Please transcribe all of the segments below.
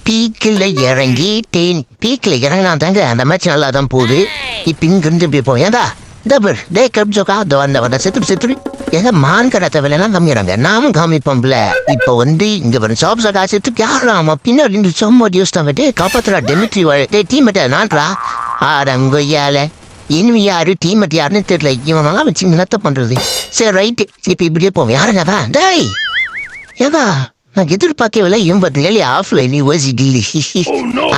பீக்கில் இறங்கி பீக்கில் இறங்கினா தாங்க அந்த மேட்ச் நல்லா தான் போகுது. இப்போ இங்கிருந்து இப்படி போய் ஏதா டபுள் டே கப்ஜோக்கா வந்த செத்துரு ஏதோ மான் கடத்த விலைலாம் கம்மிடுறாங்க. நாமும் காமிப்போம்ல. இப்போ இங்க வரும் சாப்ஸா காசுக்கு யாராமா பின்னாடி இருந்து சும்மா யூஸ் தான் விட்டு காப்பாத்துறா டெமிட்ரி டே டீமெட்டை நான்றா ஆடங்கொய்யால இனிமே யாரு டீமெட் யாருன்னு தெரியல. இவனெல்லாம் வச்சு நிலத்த பண்றது. சரி ரைட்டு இப்போ இப்படியே போவோம். யாருங்கதா டேய் ஏதா நான் எதிர்பார்க்கவில்லை. இவன் ஆஃப்லைன்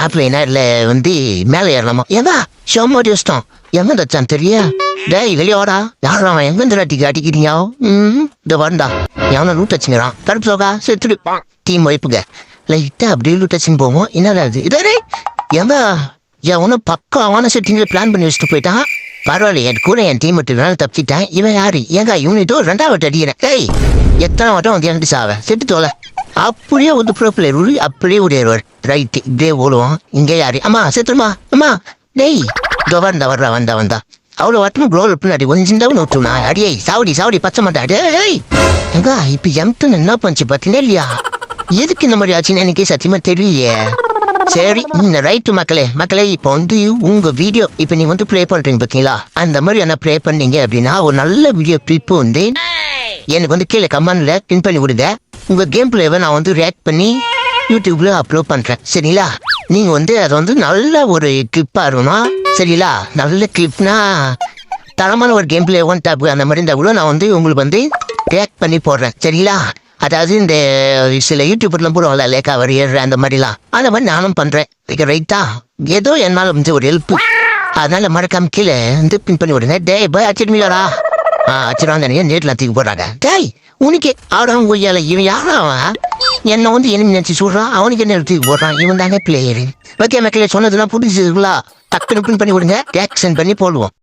ஆஃப்லைனா இல்லை மேலே ஏறலாமா ஏதா சும்மா யூஸ் தான் எங்க தச்சான் தெரியா டேய் வெளியோடா யாரா அவன் எங்க அடிக்கிறீங்க இந்த வரண்டா எவனை லூட் வச்சுங்கிறான் கருப்பு சோகா செத்துடு டீம் வைப்புங்க லைட்டா அப்படியே லூட் வச்சுன்னு போவோம். என்னடா இது இதே எங்க எவனும் பக்காவான செட்டிங்ல பிளான் பண்ணி வச்சுட்டு போயிட்டான். பரவாயில்ல என் கூட என் டீம் விட்டு வேணாலும் தப்பிச்சிட்டேன். இவன் யாரு ஏங்க யூனிட்டோ 2வது அடிக்கிறேன். டேய் எத்தனை வட்டம் எனக்கு சாவ செட்டு தோலை அப்படியே ப்ரோ பிளேயர் அப்படியே உடையவர் ரைட்டு இப்படியே ஓடுவோம். இங்கே யாரு அம்மா செத்துருமா அம்மா டேய் இதோ வந்தா அவ்வளோ வட்டமும் க்ளோவில் பின்னாடி ஒஞ்சிருந்தாவும் நோட்டுனா அடியே சாவடி பச்சை மாட்டாடே எங்க இப்போ எம்டன் என்ன பண்ணுச்சு பார்த்தீங்கன்னா இல்லையா எதுக்கு இந்த மாதிரி ஆச்சுன்னு எனக்கே சத்தியமா தெரியலையே. சரி ரைட்டு மக்களே இப்போ உங்க வீடியோ இப்போ நீங்க ப்ளே பண்றீங்க பார்த்தீங்களா அந்த மாதிரி என்ன ப்ளே பண்ணீங்க அப்படின்னா ஒரு நல்ல வீடியோ கிளிப்பு எனக்கு கீழே கமெண்ட்ல பின் பண்ணி விடுங்க. உங்க கேம் பிளேவை நான் ரியாக்ட் பண்ணி யூடியூப்ல அப்லோட் பண்றேன். சரிங்களா நீங்க அதை நல்ல ஒரு கிளிப்பா இருக்கணும். சரிங்களா நல்ல கிளிப்னா தரமான ஒரு கேம் பிளே டாப் அந்த மாதிரி இருந்தா கூட நான் உங்களுக்கு ரியாக்ட் பண்ணி போடுறேன். சரிங்களா அதாவது இந்த சில யூடியூப்லாம் போடுவாங்கல்ல லேக்கா வரையற அந்த மாதிரிலாம் அந்த மாதிரி நானும் பண்றேன். ரைட்டா ஏதோ என்னால ஒரு ஹெல்ப் அதனால மறக்காம கீழே பின் பண்ணி விடுங்க. டேய் பாய் அச்சிடுவீங்களா அச்சிடாங்க நேரில் தூக்கி போடுறாங்க. டேய் உனக்கு ஆடாம கொய்யால இவன் யாராவன் என்ன எனிமி நினைச்சு சொல்றான். அவனுக்கு என்ன தூக்கி போடுறான். இவன் தானே பிளேயரு. ஓகே மக்களே சொன்னதுலாம் புடிச்சிருக்குங்களா டக்குனு பின் பண்ணி விடுங்க ரியாக்ஷன் பண்ணி போடுவோம்.